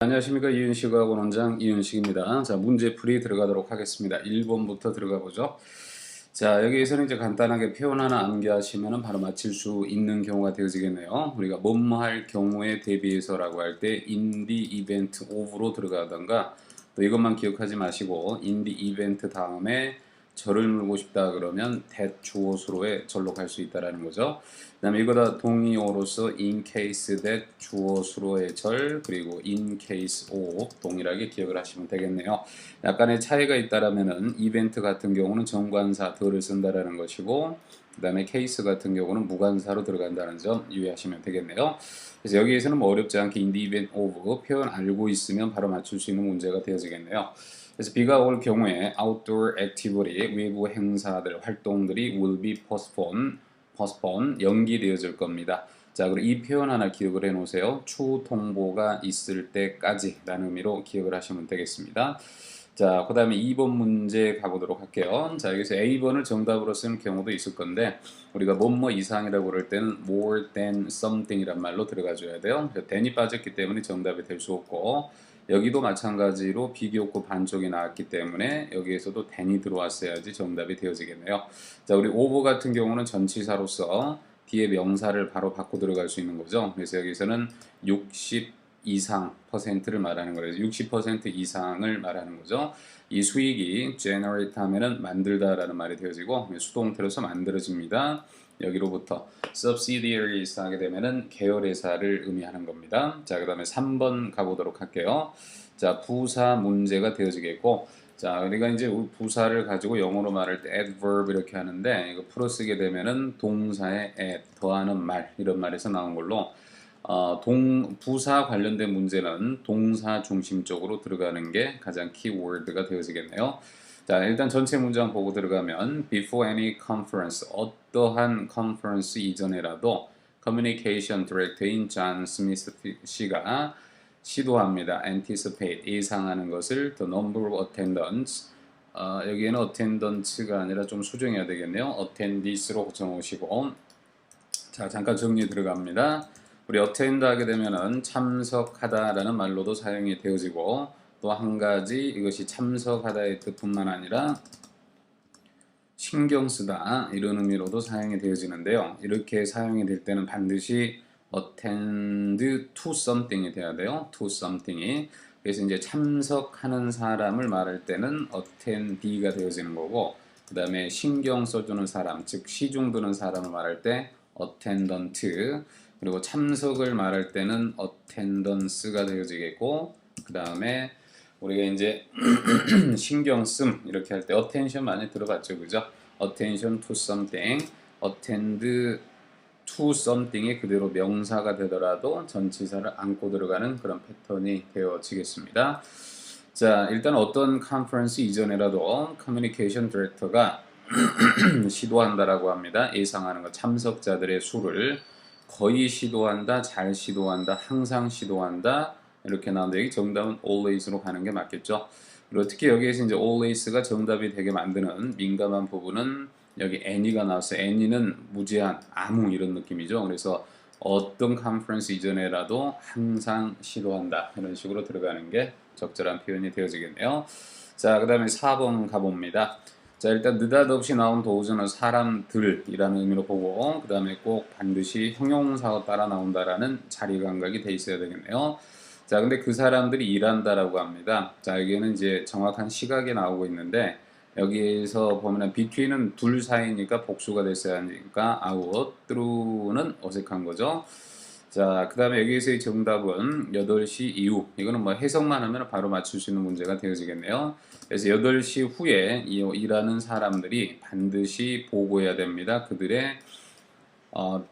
안녕하십니까. 이윤식하고 원장 이윤식입니다. 자, 문제풀이 들어가도록 하겠습니다. 1번부터 들어가 보죠. 자, 여기에서는 이제 간단하게 표현 하나 암기하시면 바로 맞힐 수 있는 경우가 되어지겠네요. 우리가 뭐뭐 할 경우에 대비해서라고 할 때 in the event of로 들어가던가, 또 이것만 기억하지 마시고 in the event 다음에 절을 물고 싶다 그러면 that 주어수로에 절로 갈 수 있다라는 거죠. 그 다음에 이거다 동의어로서 in case that 주어수로의 절, 그리고 in case of 동일하게 기억을 하시면 되겠네요. 약간의 차이가 있다라면은 이벤트 같은 경우는 정관사 더를 쓴다라는 것이고, 그 다음에 케이스 같은 경우는 무관사로 들어간다는 점 유의하시면 되겠네요. 그래서 여기에서는 뭐 어렵지 않게 in the event of 표현 알고 있으면 바로 맞출 수 있는 문제가 되어지겠네요. 그래서 비가 올 경우에 outdoor activity, 외부 행사들, 활동들이 will be postpone, 연기되어질 겁니다. 자, 그리고 이 표현 하나 기억을 해 놓으세요. 추후 통보가 있을 때까지 라는 의미로 기억을 하시면 되겠습니다. 자, 그 다음에 2번 문제 가보도록 할게요. 자, 여기서 A번을 정답으로 쓰는 경우도 있을 건데, 우리가 뭐뭐 이상이라고 그럴 때는 more than something 이란 말로 들어가 줘야 돼요. than이 빠졌기 때문에 정답이 될 수 없고, 여기도 마찬가지로 비교급 반쪽이 나왔기 때문에 여기에서도 than이 들어왔어야지 정답이 되어지겠네요. 자, 우리 over 같은 경우는 전치사로서 뒤에 명사를 바로 바꿔 들어갈 수 있는 거죠. 그래서 여기서는 60 이상 퍼센트를 말하는 거예요. 60% 이상을 말하는 거죠. 이 수익이 generate 하면은 만들다라는 말이 되어지고, 수동태로서 만들어집니다. 여기로부터 subsidiaries 하게 되면은 계열회사를 의미하는 겁니다. 자, 그 다음에 3번 가보도록 할게요. 자, 부사 문제가 되어지겠고, 자, 우리가 이제 부사를 가지고 영어로 말할 때 adverb 이렇게 하는데, 이거 풀어 쓰게 되면은 동사에 add, 더하는 말, 이런 말에서 나온 걸로, 부사 관련된 문제는 동사 중심적으로 들어가는 게 가장 키워드가 되어지겠네요. 자, 일단 전체 문장 보고 들어가면 before any conference, 어떠한 컨퍼런스 이전에라도 communication director인 존 스미스 씨가 시도합니다. anticipate, 예상하는 것을 the number of attendants, 여기에는 attendance가 아니라 좀 수정해야 되겠네요. attendees로 고쳐놓으시고, 자, 잠깐 정리 들어갑니다. 우리 attend 하게 되면은 참석하다라는 말로도 사용이 되어지고, 또 한 가지 이것이 참석하다의 뜻뿐만 아니라 신경 쓰다 이런 의미로도 사용이 되어지는데요. 이렇게 사용이 될 때는 반드시 attend to something이 돼야 돼요. to something이. 그래서 이제 참석하는 사람을 말할 때는 attendee가 되어지는 거고, 그 다음에 신경 써주는 사람, 즉 시중 드는 사람을 말할 때 attendant, 그리고 참석을 말할 때는 attendance가 되어지겠고, 그 다음에 우리가 이제 신경 씀 이렇게 할 때 attention 많이 들어봤죠, 그죠? attention to something, attend to something이 그대로 명사가 되더라도 전치사를 안고 들어가는 그런 패턴이 되어지겠습니다. 자, 일단 어떤 컨퍼런스 이전에라도 커뮤니케이션 디렉터가 시도한다라고 합니다. 예상하는 것, 참석자들의 수를 거의 시도한다, 잘 시도한다, 항상 시도한다 이렇게 나오는데, 여기 정답은 always로 가는 게 맞겠죠. 그리고 특히 여기에서 이제 always가 정답이 되게 만드는 민감한 부분은 여기 any가 나왔어요. any는 무제한, 아무 이런 느낌이죠. 그래서 어떤 컨퍼런스 이전에라도 항상 시도한다 이런 식으로 들어가는 게 적절한 표현이 되어지겠네요. 자, 그 다음에 4번 가봅니다. 자, 일단 느닷없이 나온 도우즈는 사람들이라는 의미로 보고, 그 다음에 꼭 반드시 형용사가 따라 나온다라는 자리 감각이 돼 있어야 되겠네요. 자, 근데 그 사람들이 일한다라고 합니다. 자, 여기에는 이제 정확한 시각이 나오고 있는데, 여기에서 보면은 between은 둘 사이니까 복수가 됐어야 하니까 out, through는 어색한 거죠. 자, 그 다음에 여기에서의 정답은 8시 이후. 이거는 뭐 해석만 하면 바로 맞출 수 있는 문제가 되어지겠네요. 그래서 8시 후에 일하는 사람들이 반드시 보고해야 됩니다. 그들의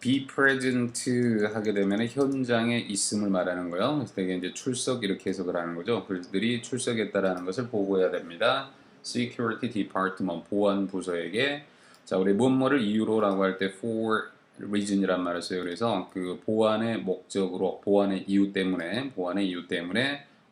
be present 하게 되면 현장에 있음을 말하는 거예요. 그래서 되게 이제 출석 이렇게 해석을 하는 거죠. 그들이 출석했다라는 것을 보고해야 됩니다. Security Department, 보안 부서에게. 자, 우리 뭐뭐를 이유로라고 할 때 for reason이란 말을 써요. 그래서 그 보안의 목적으로, 보안의 이유 때문에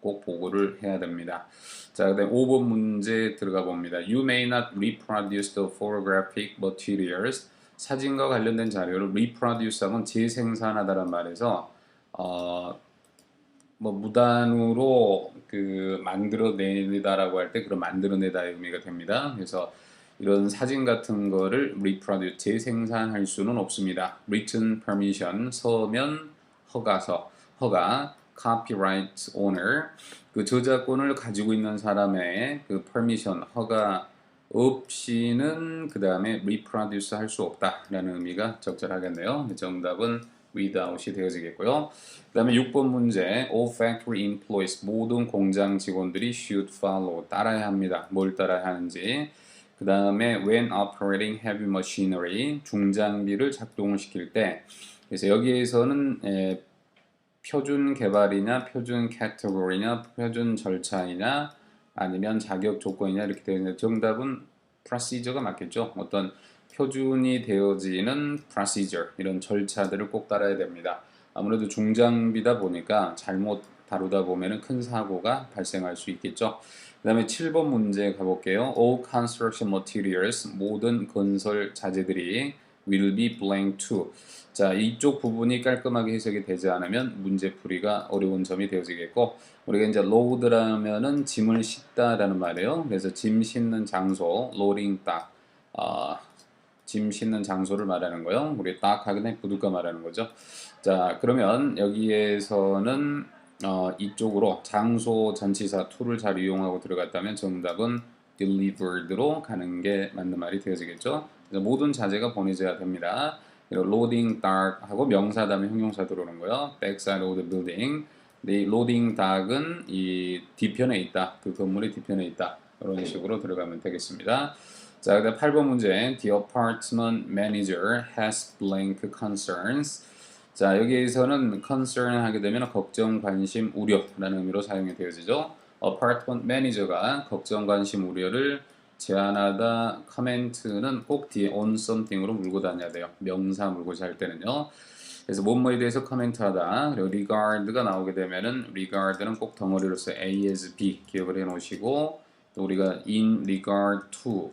꼭 보고를 해야 됩니다. 자, 그다음 5번 문제 들어가 봅니다. You may not reproduce the photographic materials. 사진과 관련된 자료를 reproduce 하면 재생산하다란 말에서 뭐 무단으로 그 만들어내다라고 할 때 그런 만들어내다의 의미가 됩니다. 그래서 이런 사진 같은 거를 reproduce 재생산할 수는 없습니다. written permission 서면 허가서 허가 copyright owner 그 저작권을 가지고 있는 사람의 그 permission 허가 없이는 그 다음에 reproduce 할 수 없다라는 의미가 적절하겠네요. 정답은 without이 되어지겠고요. 그 다음에 6번 문제 all factory employees 모든 공장 직원들이 should follow 따라야 합니다. 뭘 따라야 하는지 그 다음에 when operating heavy machinery 중장비를 작동을 시킬 때 그래서 여기에서는 표준 개발이냐 표준 카테고리냐 표준 절차이냐 아니면 자격 조건이냐 이렇게 되어 있는데 정답은 procedure가 맞겠죠. 어떤 표준이 되어지는 procedure 이런 절차들을 꼭 따라야 됩니다. 아무래도 중장비다 보니까 잘못 다루다 보면 큰 사고가 발생할 수 있겠죠. 그 다음에 7번 문제 가볼게요. All construction materials 모든 건설 자재들이 will be blank to 자, 이쪽 부분이 깔끔하게 해석이 되지 않으면 문제풀이가 어려운 점이 되어지겠고 우리가 이제 load라면은 짐을 싣다라는 말이에요. 그래서 짐 싣는 장소, loading dock 짐 싣는 장소를 말하는 거요. 우리 딱 하기 전에 부둣가 말하는 거죠. 자, 그러면 여기에서는 이쪽으로 장소 전치사 to를 잘 이용하고 들어갔다면 정답은 delivered로 가는 게 맞는 말이 되어지겠죠. 그래서 모든 자재가 보내져야 됩니다. loading dock 하고 명사 다음에 형용사 들어오는 거요. backside of the building. 이 loading dock은 이 뒤편에 있다. 그 건물의 뒤편에 있다. 이런 식으로 들어가면 되겠습니다. 자, 그다음 8번 문제. The apartment manager has blank concerns. 자, 여기에서는 concern 하게 되면 걱정, 관심, 우려라는 의미로 사용이 되어지죠. apartment manager가 걱정, 관심, 우려를 제안하다, 커멘트는 꼭 뒤에 on something으로 물고 다녀야 돼요. 명사 물고 잘 때는요. 그래서 뭐뭐에 대해서 커멘트하다. 그리고 regard가 나오게 되면은 regard는 꼭 덩어리로서 A as B 기억을 해 놓으시고 또 우리가 in regard to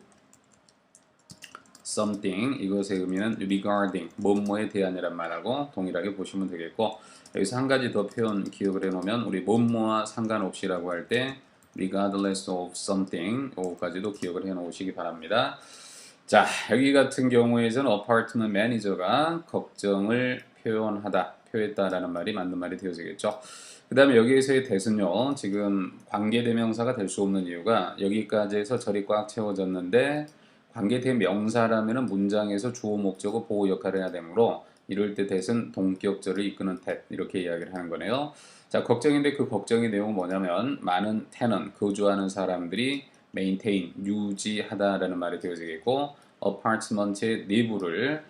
something 이것의 의미는 regarding 뭐뭐에 대한이란 말하고 동일하게 보시면 되겠고 여기서 한 가지 더 표현 기억을 해놓으면 우리 뭐뭐와 상관없이라고 할 때 regardless of something 요거까지도 기억을 해놓으시기 바랍니다. 자 여기 같은 경우에는 apartment manager가 걱정을 표했다라는 말이 맞는 말이 되어지겠죠. 그 다음에 여기에서의 that은요 지금 관계대명사가 될 수 없는 이유가 여기까지 해서 절이 꽉 채워졌는데 관계대명사라면 문장에서 주어 목적어 보호 역할을 해야 되므로 이럴 때 that은 동격절을 이끄는 that 이렇게 이야기를 하는 거네요. 자 걱정인데 그 걱정의 내용은 뭐냐면 많은 tenant 거주하는 사람들이 maintain 유지하다라는 말이 되어지겠고 apartment의 내부를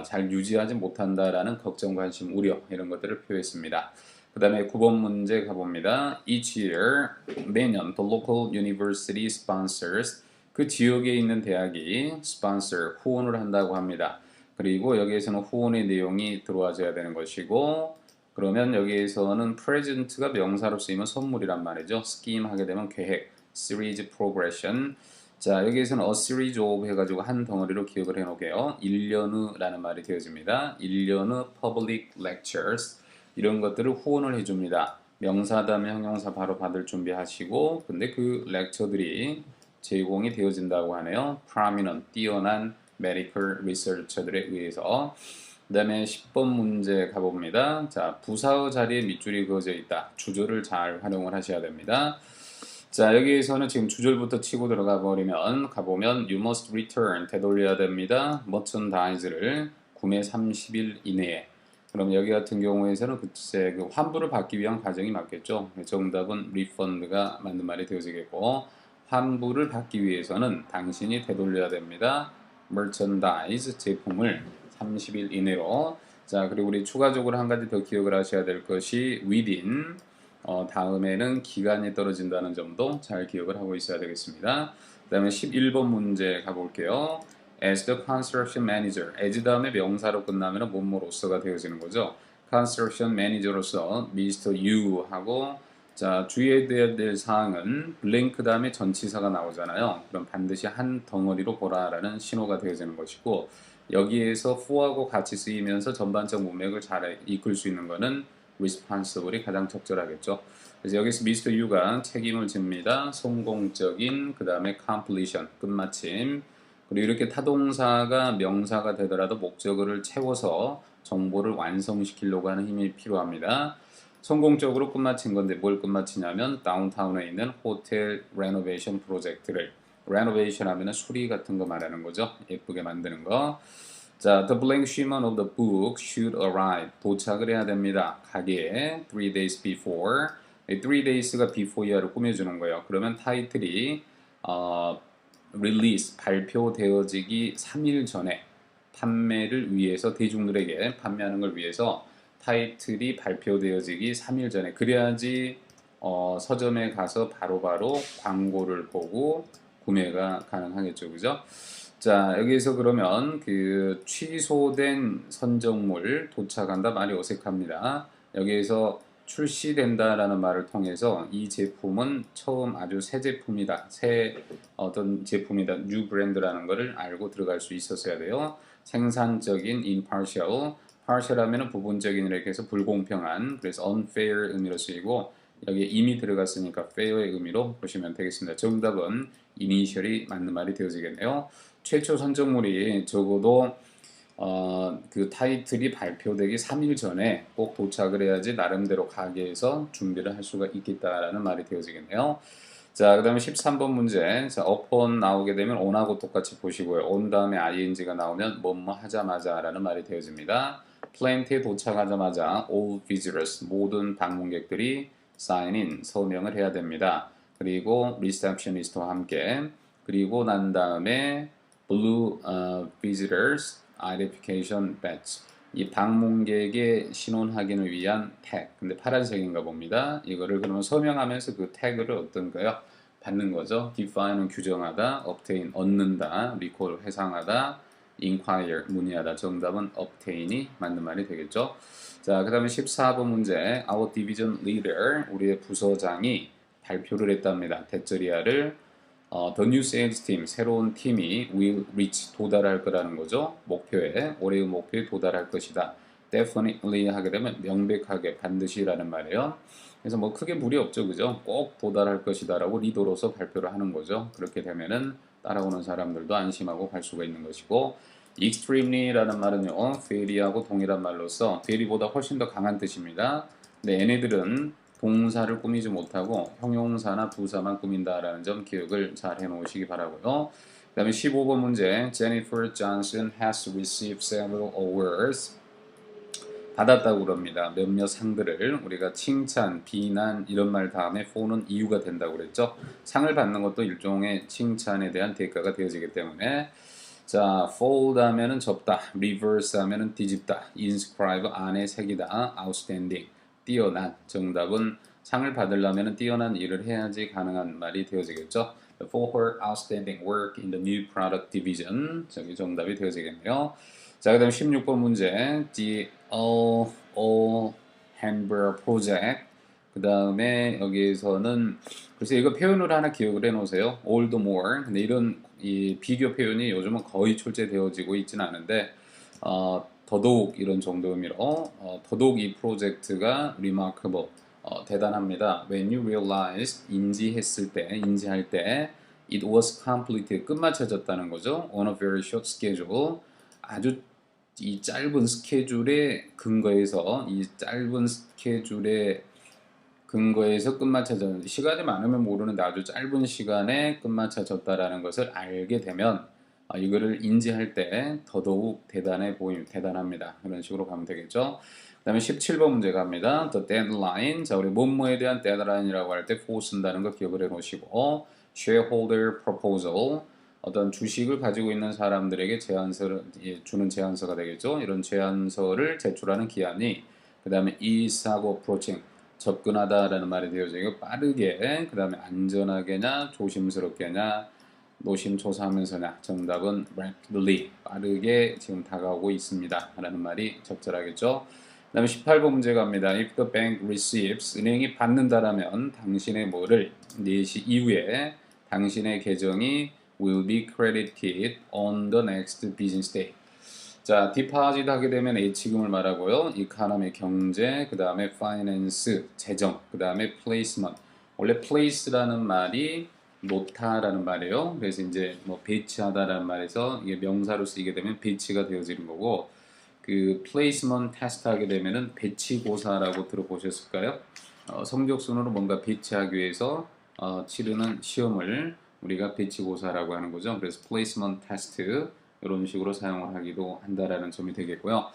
잘 유지하지 못한다라는 걱정, 관심, 우려 이런 것들을 표했습니다. 그 다음에 9번 문제 가봅니다. Each year 매년 the local university sponsors 그 지역에 있는 대학이 sponsor 후원을 한다고 합니다. 그리고 여기에서는 후원의 내용이 들어와줘야 되는 것이고 그러면 여기에서는 present가 명사로 쓰이면 선물이란 말이죠. scheme 하게 되면 계획, series, progression 자 여기에서는 a series of 해가지고 한 덩어리로 기억을 해놓게요. 1년의라는 말이 되어집니다. 1년의 public lectures 이런 것들을 후원을 해줍니다. 명사 다음에 형용사 바로 받을 준비하시고 근데 그 렉처들이 제공이 되어진다고 하네요. prominent, 뛰어난 medical researcher들에 의해서 그 다음에 10번 문제 가봅니다. 자, 부사의 자리에 밑줄이 그어져 있다. 주절을 잘 활용을 하셔야 됩니다. 자, 여기에서는 지금 주절부터 치고 들어가 버리면 가보면 you must return 되돌려야 됩니다. merchandise를 구매 30일 이내에 그럼 여기 같은 경우에서는 글쎄 그 환불을 받기 위한 과정이 맞겠죠. 정답은 refund가 맞는 말이 되어지겠고 환불을 받기 위해서는 당신이 되돌려야 됩니다. merchandise 제품을 30일 이내로 자 그리고 우리 추가적으로 한 가지 더 기억을 하셔야 될 것이 within 다음에는 기간이 떨어진다는 점도 잘 기억을 하고 있어야 되겠습니다. 그 다음에 11번 문제 가볼게요. As the construction manager, as 다음에 명사로 끝나면 뭐뭐로서가 되어지는 거죠. construction manager로서 Mr. U 하고 자 주의해야 될 사항은 blank 다음에 전치사가 나오잖아요. 그럼 반드시 한 덩어리로 보라라는 신호가 되어지는 것이고 여기에서 for하고 같이 쓰이면서 전반적 문맥을 잘 이끌 수 있는 것은 responsible이 가장 적절하겠죠. 그래서 여기서 Mr. Yu가 책임을 집니다. 성공적인, 그 다음에 completion, 끝마침. 그리고 이렇게 타동사가 명사가 되더라도 목적어를 채워서 정보를 완성시키려고 하는 힘이 필요합니다. 성공적으로 끝마친 건데 뭘 끝마치냐면 다운타운에 있는 호텔 레노베이션 프로젝트를, 레노베이션 하면은 수리 같은 거 말하는 거죠. 예쁘게 만드는 거. 자, the blank shipment of the book should arrive. 도착을 해야 됩니다. 가게에 3 days before. 3 days가 before를 꾸며주는 거예요. 그러면 타이틀이 release, 발표되어지기 3일 전에 판매를 위해서, 대중들에게 판매하는 걸 위해서 타이틀이 발표되어지기 3일 전에, 그래야지 서점에 가서 바로바로 광고를 보고 구매가 가능하겠죠. 그죠? 자, 여기서 그러면 그 취소된 선정물 도착한다 말이 어색합니다. 여기에서 출시된다라는 말을 통해서 이 제품은 처음 아주 새 제품이다, 새 어떤 제품이다, 뉴 브랜드라는 것을 알고 들어갈 수 있었어야 돼요. 생산적인 impartial, partial 하면은 부분적인 이렇게 해서 불공평한, 그래서 unfair 의미로 쓰이고 여기에 이미 들어갔으니까 fair의 의미로 보시면 되겠습니다. 정답은 initially 맞는 말이 되어지겠네요. 최초 선정물이 적어도 그 타이틀이 발표되기 3일 전에 꼭 도착을 해야지 나름대로 가게에서 준비를 할 수가 있겠다라는 말이 되어지겠네요. 자, 그 다음에 13번 문제. 자, upon 나오게 되면 on하고 똑같이 보시고요. on 다음에 ing가 나오면 뭐뭐 하자마자 라는 말이 되어집니다. 플랜트에 도착하자마자 all visitors, 모든 방문객들이 sign in, 서명을 해야 됩니다. 그리고 receptionist와 함께, 그리고 난 다음에 blue visitors identification badge, 이 방문객의 신원 확인을 위한 태그, 근데 파란색인가 봅니다. 이거를 그러면 서명하면서 그 태그를 어떤 거요? 받는 거죠. define은 규정하다, obtain 얻는다, recall 회상하다, inquire 문의하다. 정답은 obtain이 맞는 말이 되겠죠. 자, 그 다음에 14번 문제. Our division leader, 우리의 부서장이 발표를 했답니다. 대절이야를 The new sales team, 새로운 팀이 will reach, 도달할 거라는 거죠. 목표에, 올해의 목표에 도달할 것이다. Definitely 하게 되면 명백하게, 반드시라는 말이에요. 그래서 뭐 크게 무리 없죠, 그죠? 꼭 도달할 것이다라고 리더로서 발표를 하는 거죠. 그렇게 되면은 따라오는 사람들도 안심하고 갈 수가 있는 것이고, extremely라는 말은요, very하고 동일한 말로서 very보다 훨씬 더 강한 뜻입니다. 근데 얘네들은 동사를 꾸미지 못하고 형용사나 부사만 꾸민다라는 점 기억을 잘 해놓으시기 바라고요. 그 다음에 15번 문제. Jennifer Johnson has received several awards. 받았다고 그럽니다. 몇몇 상들을. 우리가 칭찬, 비난 이런 말 다음에 for는 이유가 된다고 그랬죠. 상을 받는 것도 일종의 칭찬에 대한 대가가 되어지기 때문에, 자, fold 하면은 접다, reverse 하면은 뒤집다, inscribe 안에 새기다, outstanding 뛰어난. 정답은 상을 받으려면 뛰어난 일을 해야지 가능한 말이 되어지겠죠. For her outstanding work in the new product division. 저기 정답이 되어지겠네요. 자, 그 다음 16번 문제. The all hamburger project. 그 다음에 여기에서는 글쎄 이거 표현을 하나 기억을 해 놓으세요. all the more. 근데 이런 이 비교 표현이 요즘은 거의 출제되어지고 있지는 않은데 더더욱 이런 정도 의미로 더더욱 이 프로젝트가 remarkable, 대단합니다. When you realize, 인지했을 때, 인지할 때 it was completed, 끝마쳐졌다는 거죠. On a very short schedule, 아주 이 짧은 스케줄에 근거해서, 이 짧은 스케줄에 근거해서 끝마쳐졌는데, 시간이 많으면 모르는데 아주 짧은 시간에 끝마쳐졌다라는 것을 알게 되면 이거를 인지할 때 더더욱 대단합니다. 이런 식으로 가면 되겠죠. 그 다음에 17번 문제 갑니다. The deadline. 자, 우리 뭐뭐에 대한 deadline이라고 할 때 for 쓴다는 거 기억을 해 놓으시고, shareholder proposal. 어떤 주식을 가지고 있는 사람들에게 제안서를 주는 제안서가 되겠죠. 이런 제안서를 제출하는 기한이, 그 다음에 is 하고 approaching, 접근하다라는 말이 되어지고, 빠르게, 그 다음에 안전하게냐, 조심스럽게냐, 노심초사하면서냐. 정답은 rapidly, 빠르게 지금 다가오고 있습니다 라는 말이 적절하겠죠. 그 다음에 18번 문제 갑니다. If the bank receives, 은행이 받는다라면 당신의 뭐를 4시 이후에 당신의 계정이 will be credited on the next business day. 자, 디파짓 하게 되면 H금을 말하고요. 이카노미 경제, 그 다음에 finance 재정, 그 다음에 placement. 원래 place라는 말이 놓다라는 말이에요. 그래서 이제 뭐 배치하다라는 말에서 이게 명사로 쓰이게 되면 배치가 되어지는 거고, 그 placement test 하게 되면은 배치고사라고 들어보셨을까요? 성적 순으로 뭔가 배치하기 위해서 치르는 시험을 우리가 배치고사라고 하는 거죠. 그래서 placement test 이런 식으로 사용을 하기도 한다라는 점이 되겠고요.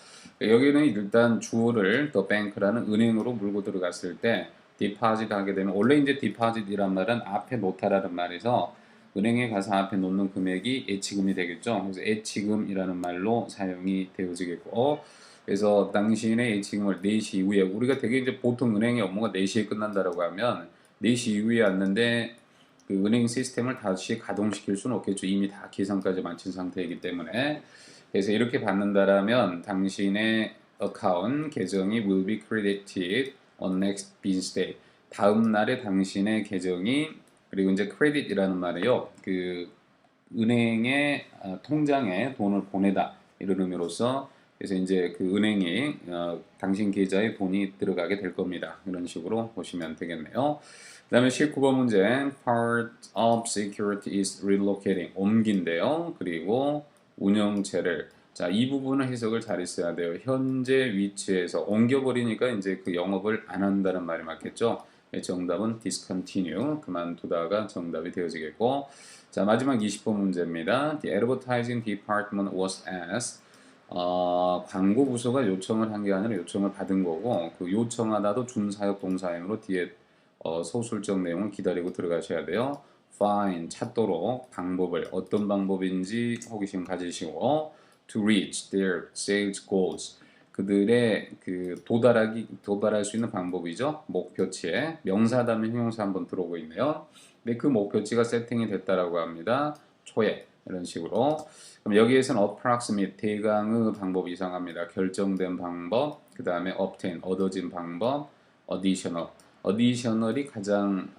여기는 일단 주어를 the bank라는 은행으로 물고 들어갔을 때 deposit 하게 되면 원래 이제 deposit이란 말은 앞에 놓다라는 말에서 은행에 가서 앞에 놓는 금액이 예치금이 되겠죠. 그래서 예치금이라는 말로 사용이 되어지겠고 그래서 당신의 예치금을 4시 이후에 우리가 되게 이제 보통 은행의 업무가 4시에 끝난다라고 하면 4시 이후에 왔는데 그 은행 시스템을 다시 가동시킬 수는 없겠죠. 이미 다 계산까지 마친 상태이기 때문에. 그래서 이렇게 받는다라면 당신의 account 계정이 will be credited on next business day. 다음 날에 당신의 계정이 그리고 이제 credit이라는 말이요. 그 은행의 통장에 돈을 보내다 이런 의미로서 그래서 이제 그 은행이 당신 계좌에 돈이 들어가게 될 겁니다. 이런 식으로 보시면 되겠네요. 그 다음에 19번 문제 Part of security is relocating 옮긴데요. 그리고 운영체를 자, 이 부분은 해석을 잘 했어야 돼요. 현재 위치에서 옮겨버리니까 이제 그 영업을 안 한다는 말이 맞겠죠. 정답은 discontinue 그만두다가 정답이 되어지겠고 자 마지막 20번 문제입니다. The advertising department was asked 광고 부서가 요청을 한 게 아니라 요청을 받은 거고 그 요청하다도 준사역 동사형으로 뒤에 서술적 내용을 기다리고 들어가셔야 돼요. find 찾도록 방법을 어떤 방법인지 호기심 가지시고 to reach their sales goals 그들의 그 도달할 수 있는 방법이죠. 목표치에 명사 다음에 형용사 한번 들어오고 있네요. 근데 그 목표치가 세팅이 됐다라고 합니다. 초에 이런 식으로. 그럼 여기에서는 approximate 대강의 방법이 이상합니다. 결정된 방법, 그 다음에 obtain 얻어진 방법, additional additional이 가장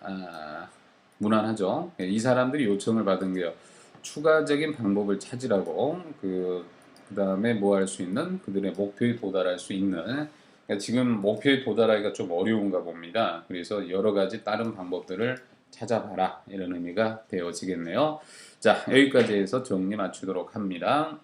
무난하죠. 이 사람들이 요청을 받은 게요. 추가적인 방법을 찾으라고 그 다음에 뭐 할 수 있는 그들의 목표에 도달할 수 있는 그러니까 지금 목표에 도달하기가 좀 어려운가 봅니다. 그래서 여러 가지 다른 방법들을 찾아봐라 이런 의미가 되어지겠네요. 자 여기까지 해서 정리 맞추도록 합니다.